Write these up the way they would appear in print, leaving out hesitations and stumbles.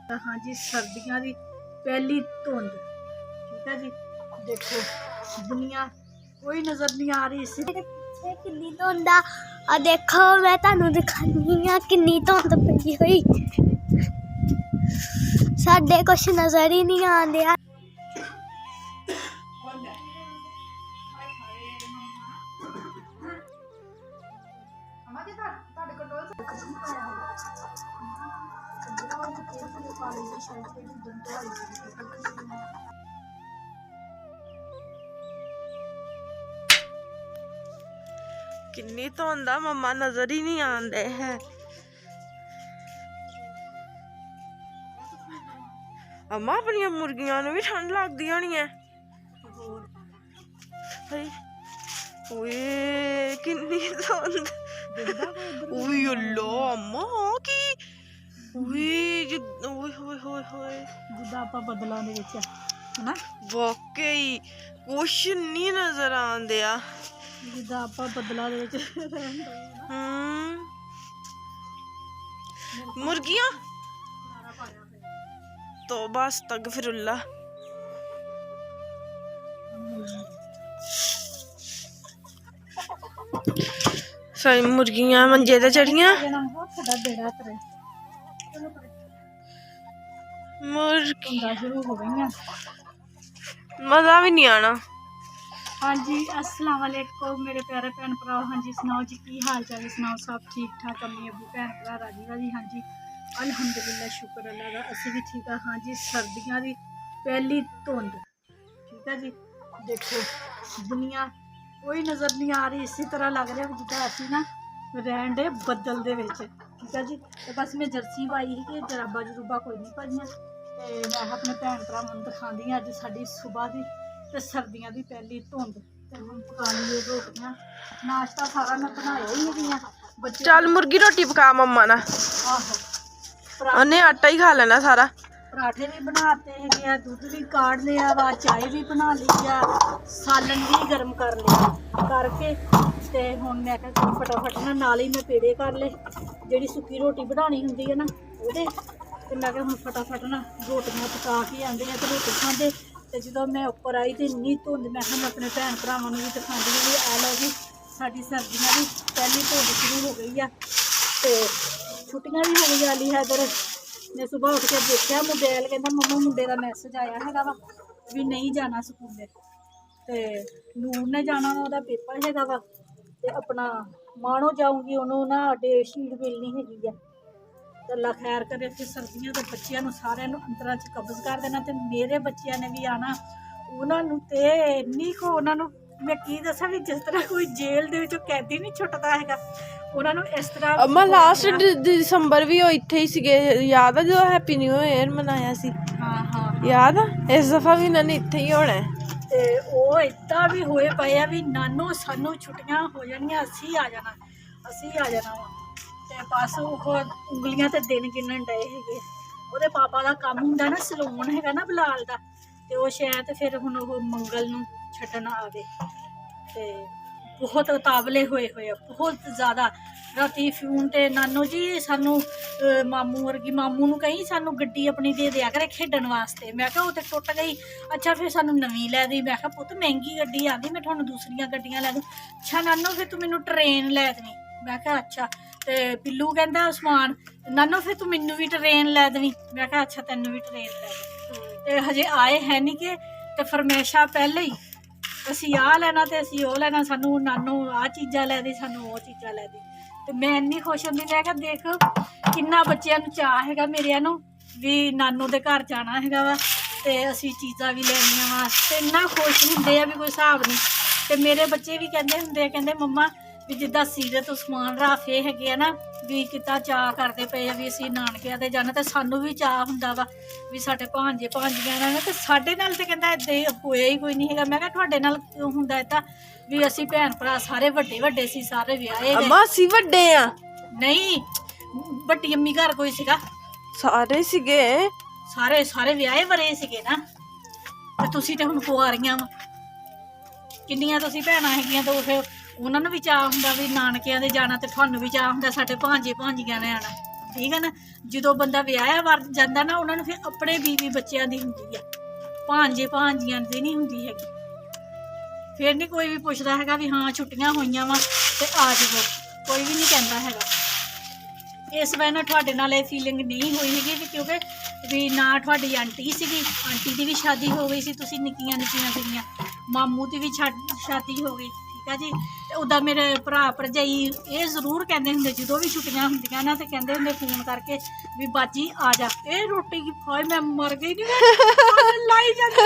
हाँ जी, सर्दियों की पहली धुंध। ठीक है जी, देखो दुनिया कोई नजर नहीं आ रही इसी पिछे किन्नी धुंध आ देखो मैं तुहानू दिखानी आ किन्नी धुंध पई होई साडे कुछ नजर ही नहीं आंदे। किन्नी धुंध आ मम्मा नजर ही नहीं आंदे है। अम्मा अपनी मुर्गियां नूं भी ठंड लगदी होनी है। ओए किन्नी धुंध ओए अल्लाह अम्मा की ओए ओए होए होए होए जिद्दां आपां बदलां दे विच है ना वाकई कुछ नहीं नजर आंदे आ। जिद्दां आपां बदलां दे विच मुर्गियां तो बस अस्तगफिरुल्लाह। सारी मुर्गियां मंजे ते चढ़ियां मुर्गी शुरू हो गई। मजा भी नहीं आना। हाँ जी, अस्सलाम वालेकुम मेरे प्यारे भैन भरा। हाँ जी सुनाओ जी की हाल चाल, सुनाओ सब ठीक ठाक, अम्मी अबू भैन भरा राजी राजी। हाँ जी अलहमदुलिल्लाह शुक्र अल्लाह का असी भी ठीक है। हाँ जी सर्दियों की पहली धुंध। ठीक है जी, देखो दुनिया कोई नज़र नहीं आ रही, इसी तरह लग रहा है जिदा असी ना रहन डे बदल दे विच। ठीक है जी, तो बस मैं जर्सी पाई ही कि जराबा जरूबा कोई नहीं पाइया तो मैं अपने भैन भरावां नूं दिखांदी अज साडी सुबह की ते सर्दियों की पहली धुंध। ते हुण पकानी है रोटियां, नाश्ता सारा मैं बनाया ही नहीं बच्चे। चल मुर्गी रोटी पका मम्मा ना, आहो उन्हें आटा ही खा लेना सारा। पराठे भी बनाते हैं, दूध भी काढ़ लिया वा, चाय भी बना ली है, सालन भी गर्म कर लिया करके ते हुण मैं कहा फटाफट ना नाल ही मैं पेड़े कर ले जिहड़ी सुक्की रोटी बनानी हुंदी है ना ओहदे ते मैं कहा हुण फटाफट ना रोटियां पका के आंदे हैं ते रोटी खांदे। ते जदों मैं उपर आई तो इन्नी धुंध मैं कहा मैं अपने भैन भरावां नूं भी दिखांदी भी आ लो जी साडी सर्दियां दी पहली धुंध शुरू हो गई है ते छुट्टियां भी हो गई आली है। इधर मैं सुबह उठ के देखा मोबाइल, कहता मम्मा मुंडे का मैसेज आया है वा भी नहीं जाना स्कूले ते नूर ने जाना वा पेपर है वा ते अपना मानो जाऊँगी उन्होंने ना डेट शीट मिलनी हैगी है। तो अल्लाह खैर करे फिर सर्दियों के बच्चों सारे अंदर च कब्ज कर देना ते मेरे बच्चों ने भी आना उन्होंने तो इन्नी को उन्होंने मैं की दसा भी जिस तरह कोई जेल दे विचों कैदी नहीं छुटता है उन्होंने इस तरह। अम्मा लास्ट दिसंबर भी वो इत्थे ही सीगे, याद है जो हैप्पी न्यू ईयर मनाया सी? हाँ हाँ याद है, इस दफा भी इन्होंने इत्थे ही होना है। ते ओह इदा भी होए पे भी नानो सानू छुट्टियां हो जानियां असी आ जाना वा ते बस ओह उंगलियां ते दिन गिनन डे है। ओहदे पापा का काम हुंदा ना सलून है ना बिलाल दा ते ओह शायद फिर हुण ओह मंगल नूं छड्डण आवे ते बहुत उतावले होए बहुत ज़्यादा। राती फोन ते नानो जी सानू मामू वर्गी मामू नूं कहीं सानू गड्डी अपनी दे दिया करे खेडण वास्ते। मैं कहा वो तो टुट गई, अच्छा फिर सानू नवीं लै दी। मैं कहा पुत्त महंगी गड्डी आंदी मैं तुहानू दूसरियां गड्डियां लै दूँ। अच्छा नानो फिर तू मैनू ट्रेन लै देवीं। मैं कहा अच्छा ते पिल्लू कहंदा उस्मान नानो फिर तू मैनू भी ट्रेन लै देवीं। मैं कहा अच्छा तैनू भी ट्रेन लै दें ते हजे आए है नहीं कि ते फरमैशा पहले ही असी आ लैना ते असी ओह लैना, सानू नानो आ चीज़ां लै दी सानू ओह चीज़ां लै दी। ते मैं इन्नी खुश होंदी मैं कहा देख किन्ना बच्चों नूं चाऽ हैगा मेरिਆਂ नूं भी नानो दे घर जाना हैगा वा ते असी चीज़ां भी लैनियां वा ते इन्ना खुश हुंदे आ भी कोई हिसाब नहीं। ते मेरे बच्चे भी कहंदे हुंदे कहंदे मम्मा भी जिद्दां सीरत उस्मान राफे हैगे ना भी कितना चाऽ करदे पे भी असी नानकिਆਂ ते जाना ते सानू भी चाऽ हुंदा वा भी साडे भांजे भांजियां ने ते साडे नाल ते कहंदा इदां होया ही कोई नहीं हैगा। मैं कहा तुहाडे नाल हुंदा इदां भी असी भैन भरा सारे वड्डे वड्डे सी सारे विआहे अम्मा असी वड्डे आ नहीं बड्डी अम्मी घर कोई सीगा सारे सीगे सारे सारे विआहे वरे सीगे ना ते तुसी ते हुण कुआरियां वा किन्नियां तुसी भैणां हैगियां ते फिर उन्होंने भी चाऽ हुंदा भी नानकिਆਂ ਦੇ जाना ते तुहानू भी चाऽ हुंदा साडे भांजे भांजियां ने आना ਠੀਕ ਹੈ ਨਾ। ਜਦੋਂ ਬੰਦਾ ਵਿਆਹਿਆ ਵਰ ਜਾਂਦਾ ਨਾ ਉਹਨਾਂ ਨੂੰ ਫਿਰ ਆਪਣੇ ਬੀਵੀ ਬੱਚਿਆਂ ਦੀ ਹੁੰਦੀ ਆ, ਭਾਂਜੇ ਭਾਂਜੀਆਂ ਦੀ ਨਹੀਂ ਹੁੰਦੀ ਹੈਗੀ। ਫਿਰ ਨਹੀਂ ਕੋਈ ਵੀ ਪੁੱਛਦਾ ਹੈਗਾ ਵੀ ਹਾਂ ਛੁੱਟੀਆਂ ਹੋਈਆਂ ਵਾ ਤੇ ਆ ਜਾਵੋ, ਕੋਈ ਵੀ ਨਹੀਂ ਕਹਿੰਦਾ ਹੈਗਾ। ਇਸ ਵਜ੍ਹਾ ਨਾਲ ਤੁਹਾਡੇ ਨਾਲ ਇਹ ਫੀਲਿੰਗ ਨਹੀਂ ਹੋਈ ਹੈਗੀ ਵੀ ਕਿਉਂਕਿ ਵੀ ਨਾ ਤੁਹਾਡੀ ਆਂਟੀ ਸੀਗੀ, ਆਂਟੀ ਦੀ ਵੀ ਸ਼ਾਦੀ ਹੋ ਗਈ ਸੀ, ਤੁਸੀਂ ਨਿੱਕੀਆਂ ਨਿੱਕੀਆਂ ਸੀਗੀਆਂ, ਮਾਮੂ ਦੀ ਵੀ ਸ਼ਾਦੀ ਹੋ ਗਈ, ਠੀਕ ਆ ਜੀ। ਤੇ ਉੱਦਾਂ ਮੇਰੇ ਭਰਾ ਭਰਜਾਈ ਇਹ ਜ਼ਰੂਰ ਕਹਿੰਦੇ ਹੁੰਦੇ ਜਦੋਂ ਵੀ ਛੁੱਟੀਆਂ ਹੁੰਦੀਆਂ ਨਾ ਤੇ ਕਹਿੰਦੇ ਹੁੰਦੇ ਫੋਨ ਕਰਕੇ ਵੀ ਬਾਜੀ ਆ ਜਾ। ਇਹ ਰੋਟੀ ਕੀ ਹਾਏ ਮੈਂ ਮਰ ਗਈ ਨਹੀਂ ਲਾਈ ਜਾਂਦੀ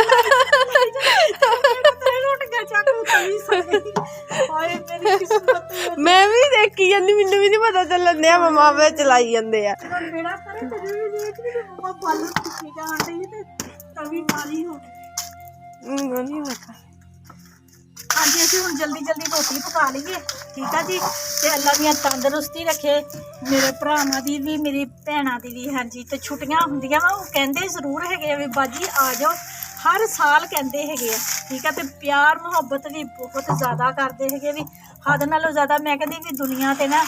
ਰੋਟੀਆਂ ਚਾਕੂ ਕਰੀ ਸਕਦੀ ਹਾਏ ਮੇਰੀ ਕਿਸਮਤ। ਮੈਂ ਵੀ ਦੇਖੀ ਜਾਂਦੀ, ਮੈਨੂੰ ਵੀ ਨਹੀਂ ਪਤਾ ਚੱਲਣ ਡਿਆ ਮਮਾ ਵੇ ਚਲਾਈ ਜਾਂਦੇ ਆ। ਮੇਰਾ ਕਰੇ ਤੇ ਵੀ ਦੇਖ ਵੀ ਮਮਾ ਬਾਲੂ ਕਿੱਥੇ ਜਾਣ ਡਈ ਤੇ ਤਵੀ ਕਾਲੀ ਹੋ ਗਈ। ਨਹੀਂ ਪਤਾ। ਹਾਂਜੀ ਅਸੀਂ ਹੁਣ ਜਲਦੀ ਜਲਦੀ ਰੋਟੀ ਪਕਾ ਲਈਏ, ਠੀਕ ਆ ਜੀ। ਤੇ ਅੱਲਾ ਦੀਆਂ ਤੰਦਰੁਸਤੀ ਰੱਖੇ ਮੇਰੇ ਭਰਾਵਾਂ ਦੀ ਵੀ ਮੇਰੀ ਭੈਣਾਂ ਦੀ ਵੀ। ਹਾਂਜੀ ਤੇ ਛੁੱਟੀਆਂ ਹੁੰਦੀਆਂ ਵਾ ਉਹ ਕਹਿੰਦੇ ਜ਼ਰੂਰ ਹੈਗੇ ਆ ਵੀ ਬਾਜੀ ਆ ਜਾਓ, ਹਰ ਸਾਲ ਕਹਿੰਦੇ ਹੈਗੇ ਆ, ਠੀਕ ਆ। ਤੇ ਪਿਆਰ ਮੁਹੱਬਤ ਵੀ ਬਹੁਤ ਜ਼ਿਆਦਾ ਕਰਦੇ ਹੈਗੇ, ਵੀ ਹੱਦ ਨਾਲੋਂ ਜ਼ਿਆਦਾ। ਮੈਂ ਕਹਿੰਦੀ ਵੀ ਦੁਨੀਆ ਤੇ ਨਾ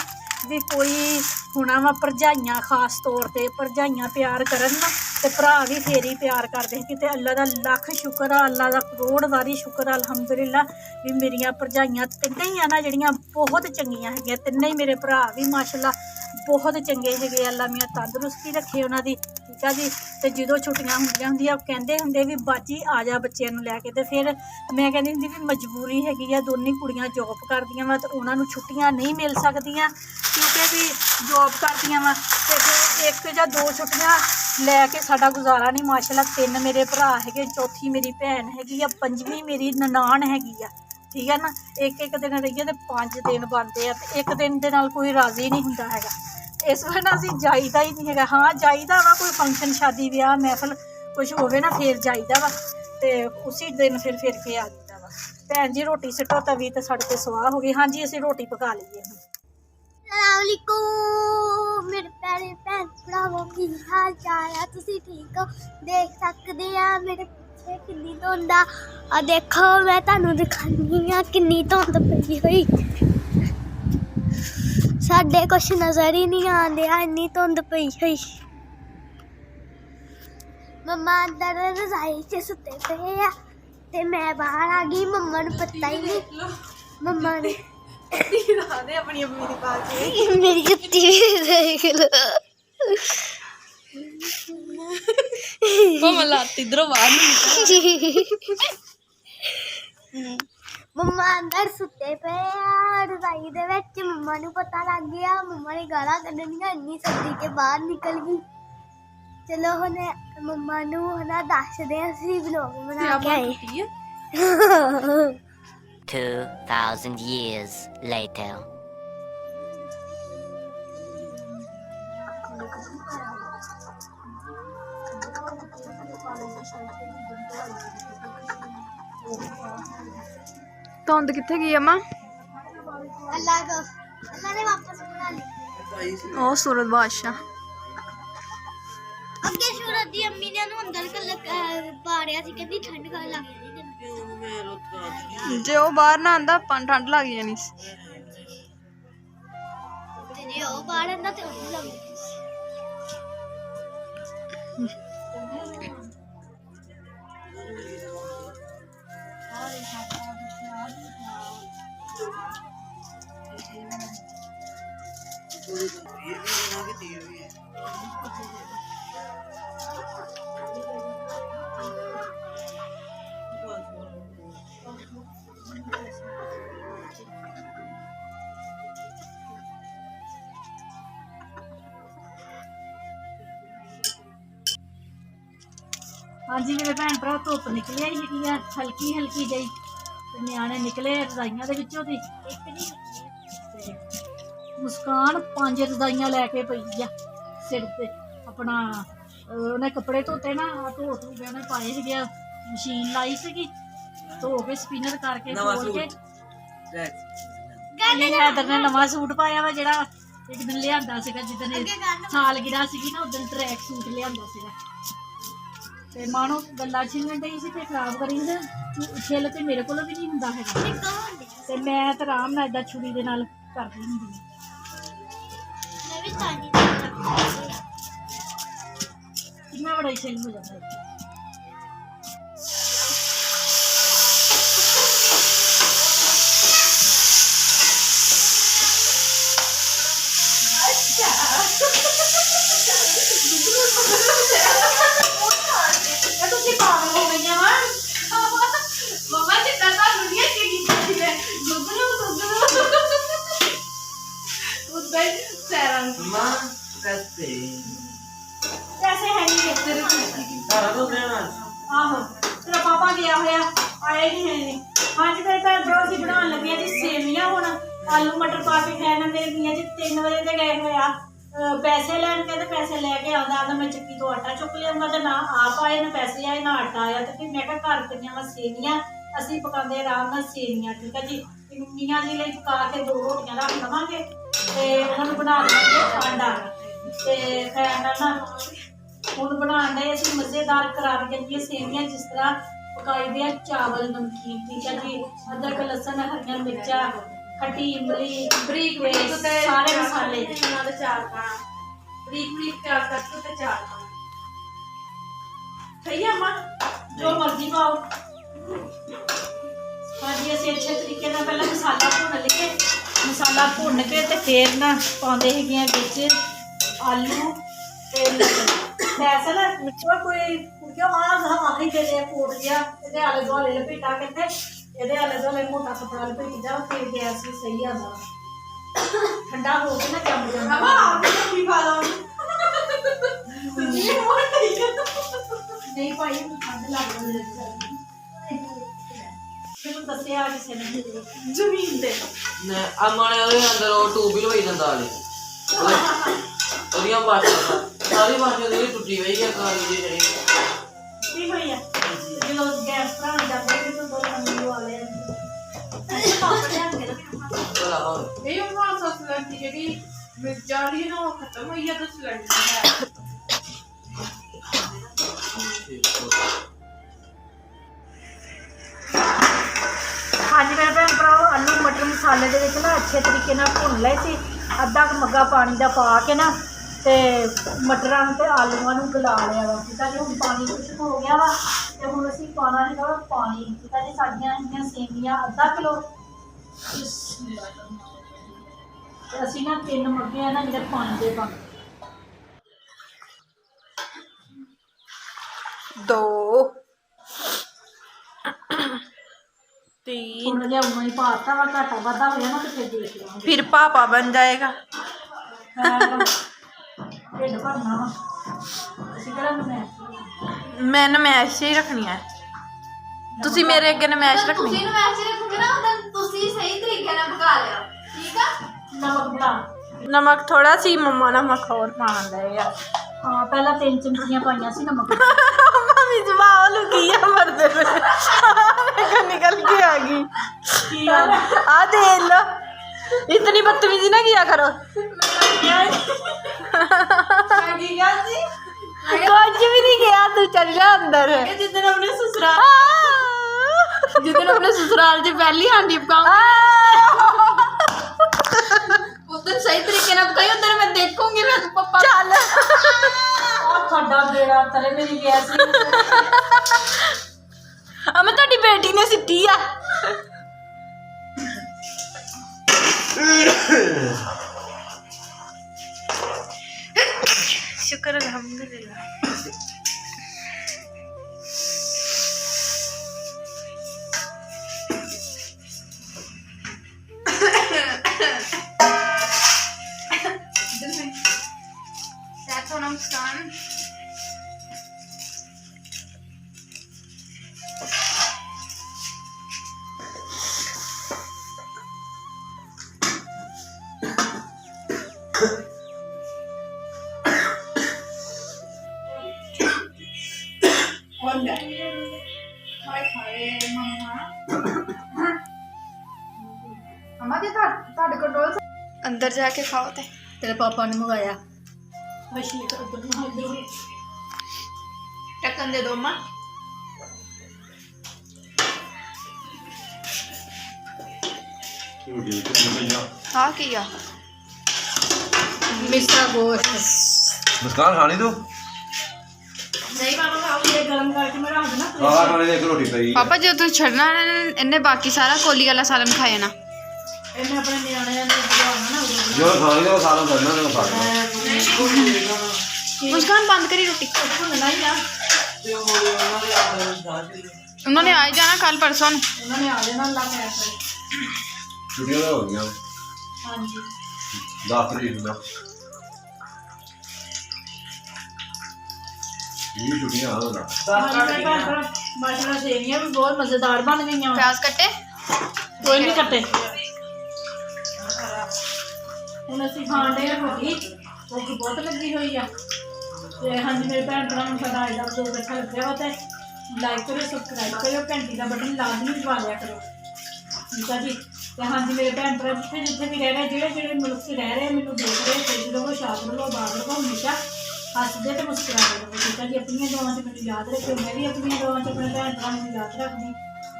ਵੀ ਕੋਈ ਹੋਣਾ ਵਾ ਭਰਜਾਈਆਂ, ਖਾਸ ਤੌਰ ਤੇ ਭਰਜਾਈਆਂ ਪਿਆਰ ਕਰਨ ਨਾ ਤੇ ਭਰਾ ਵੀ ਫੇਰ ਹੀ ਪਿਆਰ ਕਰਦੇ ਹੈਗੇ। ਤੇ ਅੱਲਾ ਦਾ ਲੱਖ ਸ਼ੁਕਰ ਆ, ਅੱਲਾ ਦਾ ਕਰੋੜ ਵਾਰੀ ਸ਼ੁਕਰ ਆ ਅਲਹਮਦੁਲਿਲਾ ਵੀ ਮੇਰੀਆਂ ਭਰਜਾਈਆਂ ਤਿੰਨੇ ਹੀ ਆ ਨਾ ਜਿਹੜੀਆਂ ਬਹੁਤ ਚੰਗੀਆਂ ਹੈਗੀਆਂ। ਤਿੰਨੇ ਹੀ ਮੇਰੇ ਭਰਾ ਵੀ ਮਾਸ਼ਾਅੱਲਾ ਬਹੁਤ ਚੰਗੇ ਹੈਗੇ। ਅੱਲਾ ਮੀਆਂ ਤੰਦਰੁਸਤੀ ਰੱਖੇ ਉਹਨਾਂ ਦੀ, ਠੀਕ ਆ ਜੀ। ਤੇ ਜਦੋਂ ਛੁੱਟੀਆਂ ਹੁੰਦੀਆਂ ਉਹ ਕਹਿੰਦੇ ਹੁੰਦੇ ਵੀ ਬਾਜੀ ਆ ਜਾ ਬੱਚਿਆਂ ਨੂੰ ਲੈ ਕੇ। ਤੇ ਫਿਰ ਮੈਂ ਕਹਿੰਦੀ ਹੁੰਦੀ ਵੀ ਮਜਬੂਰੀ ਹੈਗੀ ਆ, ਦੋਨੇ ਕੁੜੀਆਂ ਜੋਬ ਕਰਦੀਆਂ ਵਾ ਤੇ ਉਹਨਾਂ ਨੂੰ ਛੁੱਟੀਆਂ ਨਹੀਂ ਮਿਲ ਸਕਦੀਆਂ ਕਿਉਂਕਿ ਵੀ ਜੋਬ ਕਰਦੀਆਂ ਵਾ। ਤੇ ਫਿਰ ਇੱਕ ਜਾਂ ਦੋ ਛੁੱਟੀਆਂ ਲੈ ਕੇ ਸਾਡਾ ਗੁਜ਼ਾਰਾ ਨਹੀਂ। ਮਾਸ਼ਾਅੱਲਾ ਤਿੰਨ ਮੇਰੇ ਭਰਾ ਹੈਗੇ, ਚੌਥੀ ਮੇਰੀ ਭੈਣ ਹੈਗੀ ਆ, ਪੰਜਵੀਂ ਮੇਰੀ ਨਨਾਣ ਹੈਗੀ ਆ, ਠੀਕ ਹੈ ਨਾ। ਇੱਕ ਇੱਕ ਦਿਨ ਰਹੀਏ ਤੇ 5 ਦਿਨ ਬਣਦੇ ਆ ਤੇ ਇੱਕ ਦਿਨ ਦੇ ਨਾਲ ਕੋਈ ਰਾਜ਼ੀ ਨਹੀਂ ਹੁੰਦਾ ਹੈਗਾ। ਇਸ ਵਾਰ ਨਾ ਅਸੀਂ ਜਾਈਦਾ ਹੀ ਨਹੀਂ ਹੈਗਾ। ਹਾਂ ਜਾਈਦਾ ਵਾ ਕੋਈ ਫੰਕਸ਼ਨ ਸ਼ਾਦੀ ਵਿਆਹ ਮਹਿਫਲ ਕੁਛ ਹੋਵੇ ਨਾ ਫਿਰ ਜਾਈਦਾ ਵਾ ਤੇ ਉਸੇ ਦਿਨ ਫਿਰ ਕੇ ਆ ਜਾਂਦਾ ਵਾ। ਭੈਣ ਜੀ ਰੋਟੀ ਸਿੱਟੋ ਤਵੀ ਤੇ ਸਾਡੇ ਤੇ ਸਵਾਹ ਹੋ ਗਈ। ਹਾਂਜੀ ਅਸੀਂ ਰੋਟੀ ਪਕਾ ਲਈਏ ਹੁਣ। अस्सलामुअलैकुम मेरे प्यारे भैन भरावो की हाल चाल है? तुसी ठीक हो? देख सकते हैं मेरे पीछे किन्नी धुंध आ। देखो मैं तुहानू दिखानी हाँ किन्नी धुंध पई हुई, साडे कुछ नजर ही नहीं आंदे इन्नी धुंध पई हुई। मम्मा अंदर रजाई च सुते पे आ ते मैं बाहर आ गई। मम्मा नू पता ही नहीं, मम्मा ने अपनी अम्मी दी बात मेरी जुत्ती भी देख लो। मम्मा लात इधरों बाहर नहीं मम्मा अंदर सुते पे रजाई दे विच। मम्मा नू पता लग गया, मम्मा ने गालां कड्ढनियां, इन्नी सर्दी के बाहर निकल गई। चलो हुण मम्मा नू हना दसदे असीं व्लॉग बना के आए। 2,000 years later. ਧੁੰਦ ਕਿੱਥੇ ਗਈ ਅਮਾ? अल्लाह ने वापस बना ली। ਉਹ ਸੂਰਤ ਬਾਦਸ਼ਾਹ ਅੱਗੇ ਸੂਰਤ ਦੀ ਅੰਮੀ ਨੇ ਉਹਨੂੰ ਅੰਦਰ ਪਾੜਿਆ ਸੀ, ਕਹਿੰਦੀ ਠੰਡ ਕਰ ਲੱਗ ਜਾਂਦੀ ਜੇ ਉਹ ਬਾਹਰ ਨਾ ਆਂਦਾ ਆਪਾਂ ਨੂੰ ਠੰਡ ਲੱਗ ਜਾਣੀ ਸੀ। ਤੇ ਜੇ ਉਹ ਬਾਹਰ ਆਂਦਾ ਤੇ ਉਹਨੂੰ ਲੱਗ ਜਾਂਦੀ ਸੀ। ਹਾਂਜੀ ਮੇਰੇ ਭੈਣ ਭਰਾ ਧੁੱਪ ਨਿਕਲਿਆ ਹੀ ਹੈਗੀ ਆ ਹਲਕੀ ਹਲਕੀ ਜਿਹੀ ਤੇ ਨਿਆਣੇ ਨਿਕਲੇ ਰਜ਼ਾਈਆਂ ਦੇ ਵਿੱਚੋਂ ਤੇ ਇੱਕ ਨਹੀਂ ਤੇ ਮੁਸਕਾਨ 5 ਰਜ਼ਾਈਆਂ ਲੈ ਕੇ ਪਈ ਆ ਸਿਰ ਤੇ ਆਪਣਾ। ਉਹਨੇ ਕੱਪੜੇ ਧੋਤੇ ਨਾ ਧੋ ਕੇ ਉਹਨੇ ਪਾਏ ਸੀਗੇ, ਮਸ਼ੀਨ ਲਾਈ ਸੀਗੀ, ਧੋ ਕੇ ਸਪਿਨਰ ਕਰਕੇ ਖੋਲ ਕੇ। ਹੈਦਰ ਨੇ ਨਵਾਂ ਸੂਟ ਪਾਇਆ ਵਾ ਜਿਹੜਾ ਇੱਕ ਦਿਨ ਲਿਆਂਦਾ ਸੀਗਾ, ਜਿੱਦਣ ਸਾਲਗਿਰਾ ਸੀਗੀ ਨਾ ਉਦੋਂ ਟਰੈਕ ਸੂਟ ਲਿਆਂਦਾ ਸੀਗਾ। ਤੇ ਮਾਣੋ ਗੱਲਾਂ ਛਿਲਣ ਡਈ ਸੀ ਤੇ ਖਰਾਬ ਕਰੀ ਸੀ, ਛਿੱਲ ਤੇ ਮੇਰੇ ਕੋਲ ਵੀ ਨਹੀਂ ਹੁੰਦਾ ਹੈਗਾ ਤੇ ਮੈਂ ਤਾਂ ਆਰਾਮ ਨਾਲ ਏਦਾਂ ਛੁਰੀ ਦੇ ਨਾਲ ਕਰਦੀ ਹੁੰਦੀ ਹਾਂ। ਮੈਂ ਵੀ ਮੈਂ ਬੜਾ ਛੇਲ ਹੋ ਜਾਂਦਾ ਤੁਸੀਂ ਪਾਗਲ ਹੋ ਗਈਆਂ ਵਾ ਮਮਾ ਜਿੱਦਾਂ ਤੁਹਾਨੂੰ ਨਹੀਂ ਅੱਗੇ ਕੀਤਾ ਸੀ ਮੈਂ ਗੁੱਗਲੂ ਉਦਾਂ ਸੈਰਾਂ ਮਾਂ ਪੈਸੇ ਪੈਸੇ ਹੈ ਨਹੀਂ ਤੇਰੇ ਕੋਲ ਸਾਰਾ ਤੋਂ ਦੇਣਾ ਆਹੋ ਤੇਰਾ ਪਾਪਾ ਗਿਆ ਹੋਇਆ ਆਏ ਨਹੀਂ ਹੈ ਨੇ ਅੱਜ ਤੇ ਤਾਂ ਜੋ ਅਸੀਂ ਬਣਾਉਣ ਲੱਗੀਆਂ ਜੀ ਸੇਵੀਆਂ ਹੁਣ ਆਲੂ ਮਟਰ ਪਾ ਕੇ ਖਾਣ ਦੇ ਦੀਆਂ ਜੀ 3 ਵਜੇ ਤੇ ਗਏ ਹੋਇਆ ਪੈਸੇ ਲੈਣ ਕੇ ਤੇ ਪੈਸੇ ਲੈ ਕੇ ਆਉਂਦਾ ਆਦਾ ਮੈਂ ਚੱਕੀ ਤੋਂ ਆਟਾ ਚੁੱਕ ਲਿਆਉਂਗਾ ਤੇ ਨਾ ਆਪ ਆਏ ਨਾ ਪੈਸੇ ਆਏ ਨਾ ਆਟਾ ਆਇਆ ਤੇ ਫਿਰ ਮੈਂ ਕਿਹਾ ਘਰ ਪਈਆਂ ਵਾ ਸੇਵੀਆਂ ਅਸੀਂ ਪਕਾਉਂਦੇ ਆਰਾਮ ਨਾਲ ਸੇਵੀਆਂ ਠੀਕ ਹੈ ਜੀ ਮੀਆਂ ਜੀ ਲਈ ਪਕਾ ਕੇ 2 ਰੋਟੀਆਂ ਰੱਖ ਲਵਾਂਗੇ ਤੇ ਉਹਨਾਂ ਨੂੰ ਬਣਾ ਦੇਵਾਂਗੇ ਆਂਡਾ ਤੇ ਫਿਰ ਨਾ ਹੁਣ ਬਣਾਉਣ ਦੇ ਅਸੀਂ ਮਜ਼ੇਦਾਰ ਕਰਾਰ ਜਾਂਦੀਆਂ ਸੇਵੀਆਂ ਜਿਸ ਤਰ੍ਹਾਂ ਪਕਾਈ ਦੇ ਆ ਚਾਵਲ ਨਮਕੀਨ ਠੀਕ ਹੈ ਜੀ ਅਦਰਕ ਲਸਣ ਹਰੀਆਂ ਮਿਰਚਾਂ ਖੱਟੀ ਇਮਲੀ ਬਰੀਕ ਵੇਸ ਸਾਰੇ ਮਸਾਲੇ ਇਹਨਾਂ ਦੇ ਚਾਰ ਪਾਣਾ ਬਰੀਕ ਪਿਆਜ਼ ਕੱਟ ਕੇ ਤੇ ਚਾਰ ਪਾਣਾ ਸਹੀ ਆ ਮਾਂ ਜੋ ਮਰਜ਼ੀ ਪਾਓ ਭਾਜੀ ਅਸੀਂ ਅੱਛੇ ਤਰੀਕੇ ਨਾਲ ਪਹਿਲਾਂ ਮਸਾਲਾ ਭੁੰਨ ਲਈਏ ਮਸਾਲਾ ਭੁੰਨ ਕੇ ਤੇ ਫੇਰ ਨਾ ਪਾਉਂਦੇ ਹੈਗੇ ਆ ਵਿੱਚ ਆਲੂ ਤੇ ਲਸਣ ਮਿਰਚਾਂ ਕੋਈ ਕਿਉਂ ਆਹੀ ਦੇ ਦੇ ਫੋੜ ਗਿਆ ਇਹਦੇ ਆਲੇ ਦੁਆਲੇ ਲਪੇਟਾ ਕਿਤੇ ਇਹਦੇ ਆਲੇ ਦੁਆਲੇ ਮੋਟਾ ਕੱਪੜਾ ਲਪੇਟ ਜਾ ਫਿਰ ਗੈਸ ਵੀ ਸਹੀ ਆਉਂਦਾ ਠੰਡਾ ਹੋ ਕੇ ਨਾ ਜੰਮ ਜਾਂਦਾ ਹਵਾ ਆਉਂਦੀ ਕੀ ਖਾ ਲਾ ਨਹੀਂ ਭਾਈ ਠੰਡ ਲੱਗ ਰਹੀ ਮੈਨੂੰ ਦੱਸਿਆ ਕਿਸੇ ਨੇ ਜ਼ਮੀਨ ਤੇ ਨੇ ਅਮਾਲੇ ਉਹਦੇ ਅੰਦਰ ਉਹ ਟੂਬ ਹੀ ਲਵਾਈ ਜਾਂਦਾ ਆਲੇ ਉਹਦੀਆਂ ਬਾਟਾਂ ਸਾਰੀ ਬਾਟਾਂ ਦੀ ਟੁੱਟੀ ਹੋਈ ਆ ਕਾਲੀ ਦੀ ਜਿਹੜੀ ਕੀ ਹੋਇਆ ਜਦੋਂ ਗੈਸ ਭਰਾਉਣ ਜਾਂਦੇ ਤੇ ਤੋਂ ਦੋ ਲੰਮੀ ਵਾਲੇ ਪਾਪੜ ਲਿਆਂਗੇ ਨਾ ਚਲਾ ਹੋ ਇਹ ਉਹਨਾਂ ਸਸਲਰ ਦੀ ਜਿਹੜੀ ਮਿਰਚਾਂ ਵਾਲੀ ਨਾ ਉਹ ਖਤਮ ਹੋਈ ਆ ਤਾਂ ਸਿਲੰਡਰ ਹੈ ਹਾਂਜੀ ਮੇਰੇ ਭੈਣ ਭਰਾਓ ਆਲੂ ਮਟਰ ਮਸਾਲੇ ਦੇ ਵਿੱਚ ਨਾ ਅੱਛੇ ਤਰੀਕੇ ਨਾਲ ਭੁੰਨ ਲਏ ਸੀ ਅੱਧਾ ਕੁ ਮੱਗਾ ਪਾਣੀ ਦਾ ਪਾ ਕੇ ਨਾ ਤੇ ਮਟਰਾਂ ਨੂੰ ਤੇ ਆਲੂਆਂ ਨੂੰ ਗਲਾ ਲਿਆ ਵਾ ਠੀਕ ਆ ਜੀ ਹੁਣ ਪਾਣੀ ਕੁਛ ਹੋ ਗਿਆ ਵਾ ਤੇ ਹੁਣ ਅਸੀਂ ਪਾਉਣਾ ਹੈਗਾ ਵਾ ਪਾਣੀ ਠੀਕ ਆ ਜੀ ਸਾਡੀਆਂ ਹੈਗੀਆਂ ਸੇਵੀਆਂ ਅੱਧਾ ਕਿਲੋ ਤੇ ਅਸੀਂ ਨਾ 3 ਮੱਗੇ ਆ ਨਾ ਜਿਹੜੇ ਪਾਣੀ ਦੇ ਪਾ 2 3 ਥੋੜਾ ਜਿਹਾ ਉਵੇਂ ਹੀ ਪਾਤਾ ਵਾ ਘਾਟਾ ਵਾਧਾ ਹੋਇਆ ਨਾ ਤੇ ਫਿਰ ਦੇਖ ਲਵਾਂਗੇ फिर पापा बन जाएगा ਢਿੱਡ ਭਰਨਾ ਵਾ ਅਸੀਂ ਕਿਹੜਾ ਮੈਂ मैं नमैश ही रखनी है तुसी मेरे अगे नमैश रखनी ਤੁਸੀਂ ਨੂੰ ਮੈਚ ਰੱਖੋਗੇ ਨਾ ਉਦੋਂ ਤੁਸੀਂ ਸਹੀ ਤਰੀਕੇ ਨਾਲ ਪਕਾ ਲਿਓ ਠੀਕ ਆ ਨਮਕ ਬਣਾ नमक थोड़ा सी मम्मा नमक और पान देगा ਹਾਂ ਪਹਿਲਾਂ 3 ਚਮਚੀਆਂ ਪਾਈਆਂ ਸੀ ਨਮਕ मम्मी जवाब लुकिया मरदे पे मेरे निकल के आ गई ਕੀ ਗੱਲ आ देख लो इतनी बदतमीजी ना किया करो कुछ भी नहीं किया तू चल जा अंदर ਜਿੱਦਣ ਆਪਣੇ ਸਸੁਰਾਲ 'ਚ ਪਹਿਲੀ ਹਾਂਡੀ ਉਦੋਂ ਸਹੀ ਤਰੀਕੇ ਨਾਲ ਪਕਾਈ ਉਦੋਂ ਮੈਂ ਦੇਖੂੰਗੀ ਮੈਂ ਪਪਾ चल ਉਹ ਤੁਹਾਡਾ ਬੇੜਾ ਤਲੇ ਮੇਰੀ ਗਿਆ ਸੀ मैं तेरी बेटी ने सिटी है शुक्र अल्हम्दुलिल्लाह मुस्कान अंदर जाके खाओ ते ਤੇਰੇ ਪਾਪਾ ਨੇ ਮੰਗਾਇਆ ਮਸ਼ੀਨ ਤੋਂ ढक्कन दे दो मां हाँ किया ਮਿੱਠਾ ਗੋਸ਼ਤ मुस्कान खानी तू ਇਹ ਗਰਮ ਕਰਕੇ ਮੈਂ ਰੱਖ ਦੇਣਾ ਸਾਰਾ ਖਾਣੇ ਦੀ ਇੱਕ ਰੋਟੀ ਪਈ ਪਾਪਾ ਜਦੋਂ ਤੁਸੀਂ ਛੱਡਣਾ ਇਹਨੇ ਬਾਕੀ ਸਾਰਾ ਕੋਲੀ ਵਾਲਾ ਸਾਲਨ ਖਾ ਜਾਣਾ। ਇਹਨੇ ਆਪਣੇ ਨਿਆਣਿਆਂ ਨੂੰ ਬੁਲਾਉਣਾ ਨਾ ਉਦੋਂ ਜੋ ਖਾਣੀ ਦਾ ਸਾਰਾ ਕਰਨਾ ਨਾ ਖਾ ਲੈਣਾ। ਮੁਸਕਾਨ ਬੰਦ ਕਰੀ ਰੋਟੀ। ਭੁੰਨਣਾ ਹੀ ਆ। ਤੇ ਉਹ ਮੋੜੇ ਉਹਨਾਂ ਦੇ ਆਪਣੇ ਸਾਥ ਹੀ ਉਹਨਾਂ ਨੇ ਆ ਹੀ ਜਾਣਾ ਕੱਲ ਪਰਸੋਂ ਨੂੰ। ਉਹਨਾਂ ਨੇ ਆ ਜਾਣਾ ਅੱਲਾ ਖੈਰ ਕਰੇ। ਛੁੱਟੀਆਂ ਤਾਂ ਹੋ ਗਈਆਂ ਹਾਂਜੀ 10 ਤਰੀਕ ਨੂੰ। ਇਹ ਛੁੱਟੀਆਂ ਆ ਗਈਆਂ। 10 ਕੱਟ ਗਈਆਂ। ਮਾਸ਼ਾਅੱਲਾ ਸੇਵੀਆਂ ਵੀ ਬਹੁਤ ਮਜ਼ੇਦਾਰ ਬਣ ਗਈਆਂ। ਪਿਆਜ਼ ਕੱਟੇ ਕੋਈ ਨਹੀਂ ਕੱਟੇ। ਹੁਣ ਅਸੀਂ ਖਾਣ ਦੇ ਰੋਟੀ ਭੁੱਖ ਬਹੁਤ ਲੱਗੀ ਹੋਈ ਆ। ਤੇ ਹਾਂਜੀ ਮੇਰੇ ਭੈਣ ਭਰਾ ਨੂੰ ਸਾਡਾ ਅੱਜ ਦਾ ਦੋ ਅੱਛਾ ਲੱਗਿਆ ਵਾ ਤੇ ਲਾਈਕ ਕਰਿਓ ਸਬਸਕ੍ਰਾਈਬ ਕਰਿਓ ਘੰਟੀ ਦਾ ਬਟਨ ਲਾਜ਼ਮੀ ਦਬਾ ਲਿਆ ਕਰੋ ਠੀਕ ਆ ਜੀ। ਤੇ ਹਾਂਜੀ ਮੇਰੇ ਭੈਣ ਭਰਾ ਜਿੱਥੇ ਵੀ ਰਹਿ ਰਹੇ ਜਿਹੜੇ ਮੁਲਕ 'ਚ ਰਹਿ ਰਹੇ ਮੈਨੂੰ ਦੇਖ ਰਹੇ ਖੁਸ਼ ਰਹੋ ਸ਼ਾਦ ਰਹੋ ਬਾਦ ਰਹੋ ਹਮੇਸ਼ਾ ਹੱਸਦੇ ਤੇ ਮੁਸਕਰਾਉਂਦੇ ਰਹੋ ਠੀਕ ਆ ਜੀ। ਆਪਣੀਆਂ ਦੁਆਵਾਂ 'ਚ ਮੈਨੂੰ ਯਾਦ ਰੱਖਿਓ ਮੈਂ ਵੀ ਆਪਣੀਆਂ ਦੁਆਵਾਂ 'ਚ ਆਪਣੇ ਭੈਣ ਭਰਾ ਨੂੰ ਯਾਦ ਰੱਖਦੀ।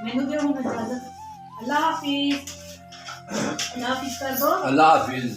ਮੈਨੂੰ ਦਿਓ ਹੁਣ ਇਜਾਜ਼ਤ। ਅੱਲਾ ਹਾਫਿਜ਼। ਅੱਲਾ ਹਾਫਿਜ਼ ਕਰ ਦੋ। ਅੱਲਾ ਹਾਫਿਜ਼।